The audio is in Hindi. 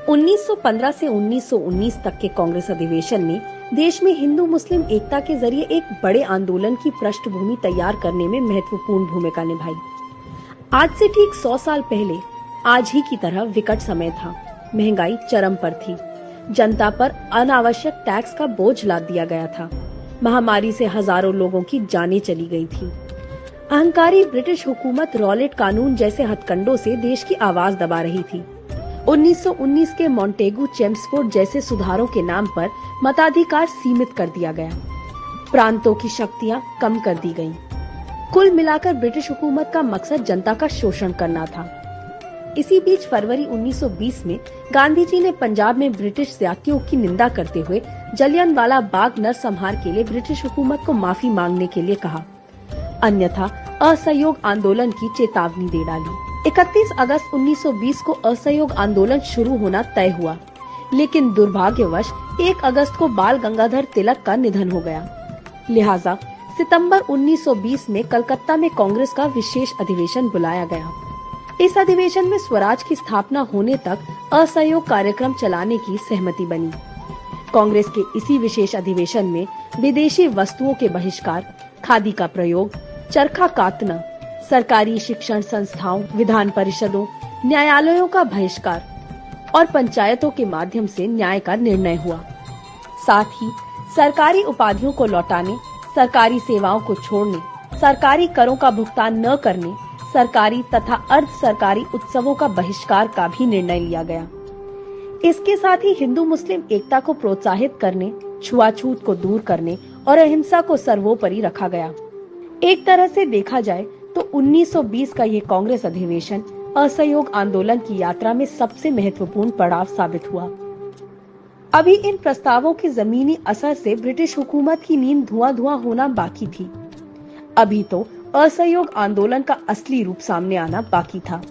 1915 से 1919 तक के कांग्रेस अधिवेशन ने देश में हिंदू मुस्लिम एकता के जरिए एक बड़े आंदोलन की पृष्ठभूमि तैयार करने में महत्वपूर्ण भूमिका निभाई। आज से ठीक 100 साल पहले आज ही की तरह विकट समय था। महंगाई चरम पर थी। जनता पर अनावश्यक टैक्स का बोझ लाद दिया गया था। महामारी से हजारों लोगों की जानें चली गई थी। अहंकारी ब्रिटिश हुकूमत रॉलेट कानून जैसे हथकंडों से देश की आवाज दबा रही थी। 1919 के मॉन्टेगू चेम्सफोर्ड जैसे सुधारों के नाम पर मताधिकार सीमित कर दिया गया। प्रांतों की शक्तियां कम कर दी गईं। कुल मिलाकर ब्रिटिश हुकूमत का मकसद जनता का शोषण करना था। इसी बीच फरवरी 1920 में गांधी जी ने पंजाब में ब्रिटिश ज्यादतियों की निंदा करते हुए जलियांवाला बाग नरसंहार के लिए ब्रिटिश हुकूमत को माफी मांगने के लिए कहा, अन्यथा असहयोग आंदोलन की चेतावनी दे डाली। 31 अगस्त 1920 को असहयोग आंदोलन शुरू होना तय हुआ, लेकिन दुर्भाग्यवश 1 अगस्त को बाल गंगाधर तिलक का निधन हो गया। लिहाजा सितंबर 1920 में कलकत्ता में कांग्रेस का विशेष अधिवेशन बुलाया गया। इस अधिवेशन में स्वराज की स्थापना होने तक असहयोग कार्यक्रम चलाने की सहमति बनी। कांग्रेस के इसी विशेष अधिवेशन में विदेशी वस्तुओं के बहिष्कार, खादी का प्रयोग, चरखा कातना, सरकारी शिक्षण संस्थाओं, विधान परिषदों, न्यायालयों का बहिष्कार और पंचायतों के माध्यम से न्याय का निर्णय हुआ। साथ ही सरकारी उपाधियों को लौटाने, सरकारी सेवाओं को छोड़ने, सरकारी करों का भुगतान न करने, सरकारी तथा अर्ध सरकारी उत्सवों का बहिष्कार का भी निर्णय लिया गया। इसके साथ ही हिंदू मुस्लिम एकता को प्रोत्साहित करने, छुआछूत को दूर करने और अहिंसा को सर्वोपरि रखा गया। एक तरह से देखा जाए तो 1920 का ये कांग्रेस अधिवेशन असहयोग आंदोलन की यात्रा में सबसे महत्वपूर्ण पड़ाव साबित हुआ। अभी इन प्रस्तावों के जमीनी असर से ब्रिटिश हुकूमत की नींद धुआं होना बाकी थी। अभी तो असहयोग आंदोलन का असली रूप सामने आना बाकी था।